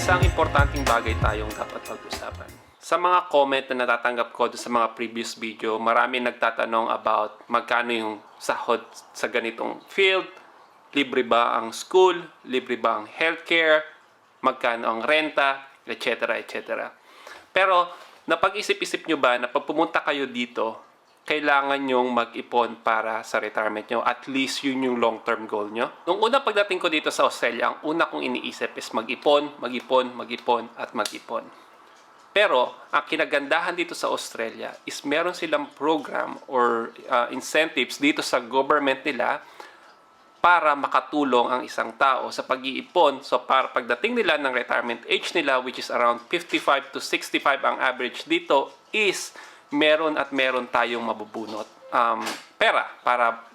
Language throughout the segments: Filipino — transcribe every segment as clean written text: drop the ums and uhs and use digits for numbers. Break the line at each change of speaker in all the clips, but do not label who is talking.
Isang importanteng bagay tayong dapat pag-usapan. Sa mga comment na natatanggap ko sa mga previous video, marami nagtatanong about magkano yung sahod sa ganitong field, libre ba ang school, libre ba ang healthcare, magkano ang renta, etc. etc. Pero napag-isip-isip nyo ba na pag pumunta kayo dito, kailangan nyong mag-ipon para sa retirement nyo. At least yun yung long-term goal nyo. Nung una pagdating ko dito sa Australia, ang una kong iniisip is mag-ipon, mag-ipon, mag-ipon, at mag-ipon. Pero, ang kinagandahan dito sa Australia is meron silang program or incentives dito sa government nila para makatulong ang isang tao sa pag-iipon. So, para pagdating nila ng retirement age nila, which is around 55 to 65 ang average dito, is meron tayong mabubunot pera para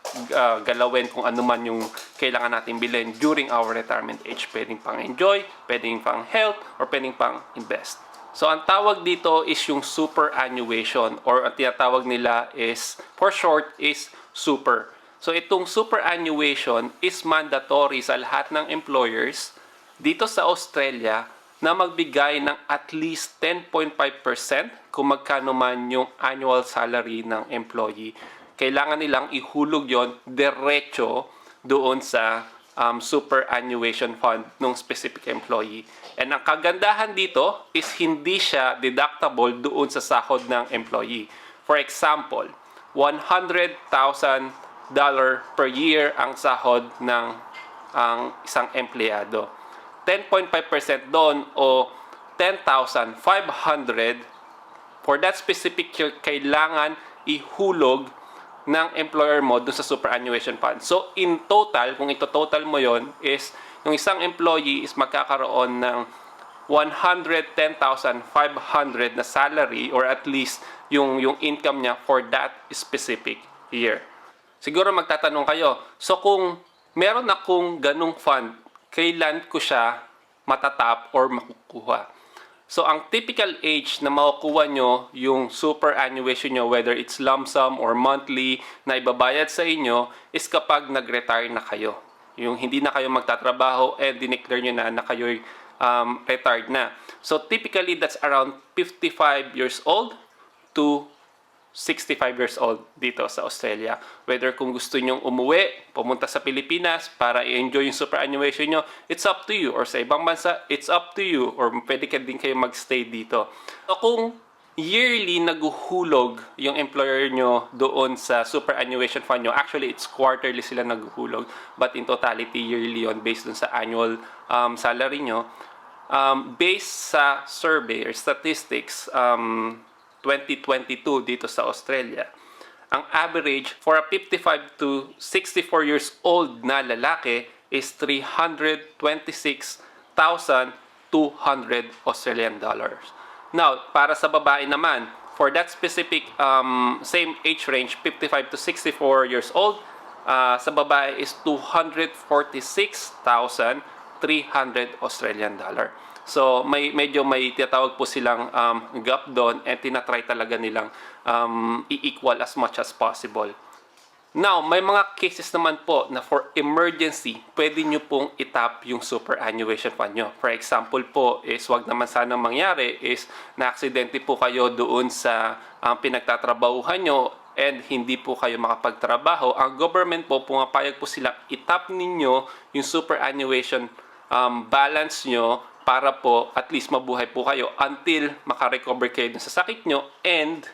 galawin kung ano man yung kailangan natin bilhin during our retirement age. Pwedeng pang enjoy, pwedeng pang health, or pwedeng pang invest. So, ang tawag dito is yung superannuation, or ang tinatawag nila is, for short, is super. So, itong superannuation is mandatory sa lahat ng employers dito sa Australia na magbigay ng at least 10.5% kung magkano man yung annual salary ng employee. Kailangan nilang ihulog yon diretso doon sa superannuation fund ng specific employee. And ang kagandahan dito is hindi siya deductible doon sa sahod ng employee. For example, $100,000 per year ang sahod ng isang empleyado. 10.5% doon o 10,500 for that specific year, kailangan ihulog ng employer mo doon sa superannuation fund. So, in total, kung ito-total mo yon is, yung isang employee is magkakaroon ng 110,500 na salary or at least yung income niya for that specific year. Siguro magtatanong kayo, so kung meron akong ganung fund, kailan ko siya matatap or makukuha? So, ang typical age na makukuha nyo yung superannuation nyo, whether it's lump sum or monthly na ibabayad sa inyo, is kapag nag-retire na kayo. Yung hindi na kayo magtatrabaho and dineclare nyo na kayo'y retired na. So, typically, that's around 55 years old to 65 years old dito sa Australia. Whether kung gusto nyong umuwi, pumunta sa Pilipinas para i-enjoy yung superannuation nyo, it's up to you. Or sa ibang bansa, it's up to you. Or pwede ka din kayo magstay dito. So kung yearly naguhulog yung employer nyo doon sa superannuation fund nyo, actually it's quarterly sila naguhulog, but in totality yearly yon based dun sa annual salary nyo. Based sa survey or statistics, 2022 dito sa Australia, ang average for a 55 to 64 years old na lalaki is 326,200 Australian dollars. Now, para sa babae naman, for that specific same age range, 55 to 64 years old, sa babae is 246,300 Australian dollar. So, medyo may tinatawag po silang gap doon and tinatry talaga nilang i-equal as much as possible. Now, may mga cases naman po na for emergency, pwede nyo pong itap yung superannuation fund nyo. For example po, is wag naman sana mangyari is na-aksidente po kayo doon sa pinagtatrabahuhan nyo and hindi po kayo makapagtrabaho. Ang government po, pumapayag po silang itap ninyo yung superannuation balance nyo para po at least mabuhay po kayo until makarecover kayo sa sakit nyo and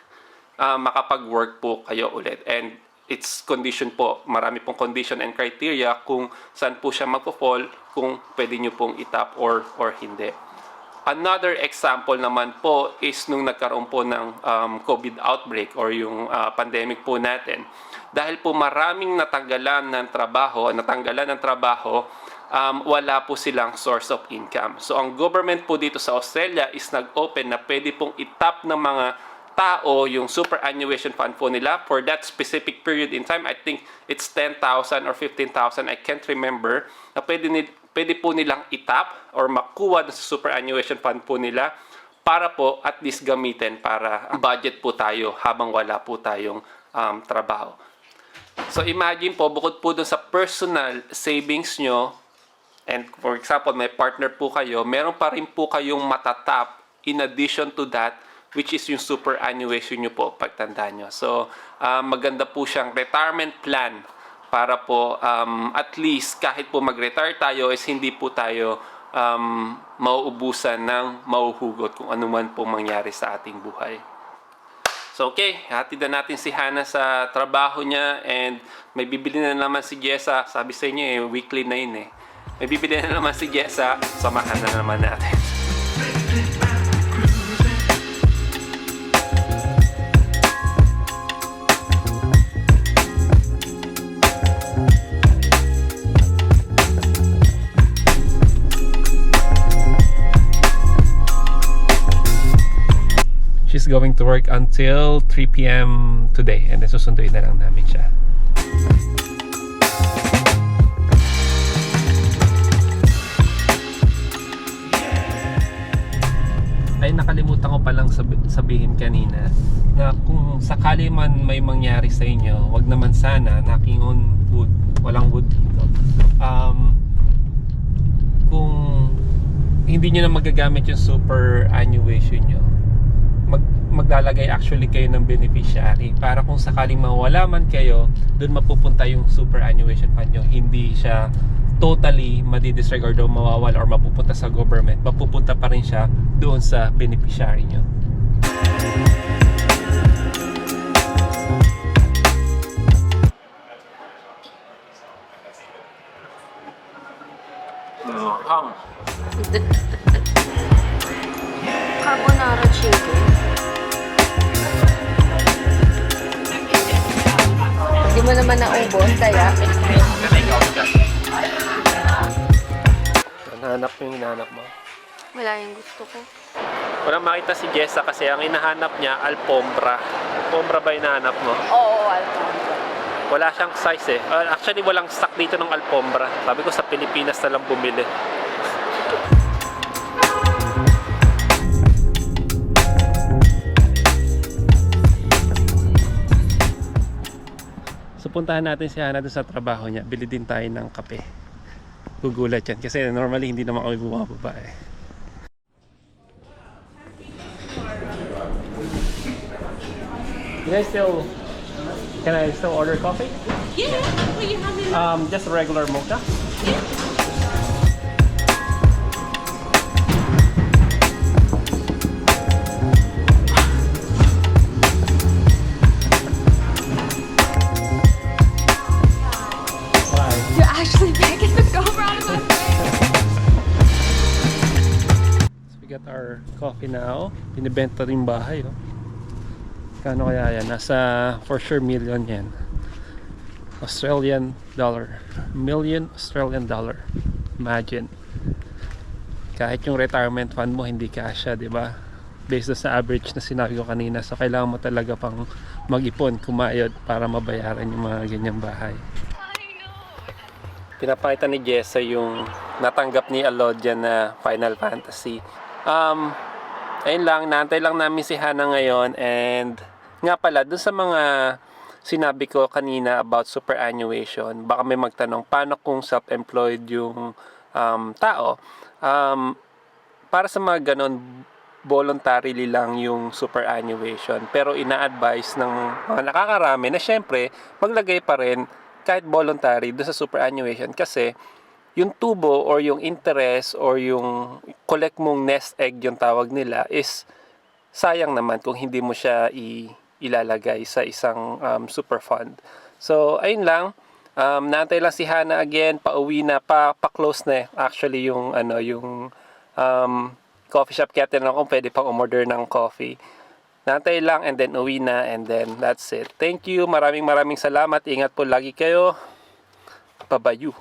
makapag-work po kayo ulit. And it's condition po, marami pong condition and criteria kung saan po siya magpo-fall, kung pwede nyo pong itap or hindi. Another example naman po is nung nagkaroon po ng COVID outbreak or yung pandemic po natin. Dahil po maraming natanggalan ng trabaho, wala po silang source of income. So ang government po dito sa Australia is nag-open na pwede pong itap ng mga tao yung superannuation fund po nila for that specific period in time. I think it's 10,000 or 15,000, I can't remember, na pwede po nilang itap or makuha sa superannuation fund po nila para po at least gamitin para budget po tayo habang wala po tayong trabaho. So imagine po, bukod po dun sa personal savings nyo, and for example, may partner po kayo, meron pa rin po kayong matatap in addition to that, which is yung superannuation nyo po pagtandaan nyo. So maganda po siyang retirement plan para po at least kahit po mag-retire tayo is hindi po tayo mauubusan ng mauhugot kung ano man po mangyari sa ating buhay. So okay, hatid na natin si Hannah sa trabaho niya and may bibili na naman si Jessa. Sabi sa inyo weekly na yun eh. May bibili na naman si Jessa, samahan na naman natin. She's going to work until 3 p.m. today and then susunduin na lang namin siya. Ay, nakalimutan ko palang sabihin kanina na kung sakali man may mangyari sa inyo, wag naman sana knocking on wood, walang wood dito. Kung hindi nyo na magagamit yung superannuation nyo, maglalagay actually kayo ng beneficiary para kung sakaling mawala man kayo, doon mapupunta yung superannuation fund nyo. Hindi siya totally madi-disregard o mawawala or mapupunta sa government. Mapupunta pa rin siya doon sa beneficiary nyo.
Carbonara chicken. Hindi mo naman naubos, kaya?
Hinahanap mo yung hinahanap mo.
Wala yung gusto ko.
Walang makita si Jessa kasi ang hinahanap niya, alpombra. Alpombra ba hinahanap mo?
Oo, alpombra.
Wala siyang size eh. Actually, walang stock dito ng alpombra. Sabi ko sa Pilipinas na lang bumili. So puntahan natin si Hannah doon sa trabaho niya. Bili din tayo ng kape. Gugulat yan kasi normally hindi naman kami bumababa eh. Can I still order coffee?
Yeah, what you have in
Just a regular mocha.
You're actually making the go around my face.
So we got our coffee now. Binibenta rin bahay oh. Kano kaya yan? Nasa for sure million yan. Australian dollar. Million Australian dollar. Imagine. Kahit yung retirement fund mo hindi kasya, di ba? Based sa average na sinabi ko kanina. So kailangan mo talaga pang mag-ipon, kumayod para mabayaran yung mga ganyang bahay. Pinapakita ni Jessa yung natanggap ni Alodia na Final Fantasy. Ayun lang, naantay lang namin si Hannah ngayon. And nga pala, dun sa mga sinabi ko kanina about superannuation, baka may magtanong, paano kung self-employed yung tao? Para sa mga ganon, voluntarily lang yung superannuation. Pero ina-advise ng mga nakakarami na syempre, maglagay pa rin kahit voluntary doon sa superannuation kasi yung tubo or yung interest or yung collect mong nest egg yung tawag nila is sayang naman kung hindi mo siya ilalagay sa isang super fund. So, ayun lang. Naantay lang si Hana again, pauwi na, pa-close na actually yung coffee shop, kaya tinanong kung pwede pang umorder ng coffee. Naantay lang and then uwi na and then that's it. Thank you, maraming salamat. Ingat po lagi kayo. Babayu.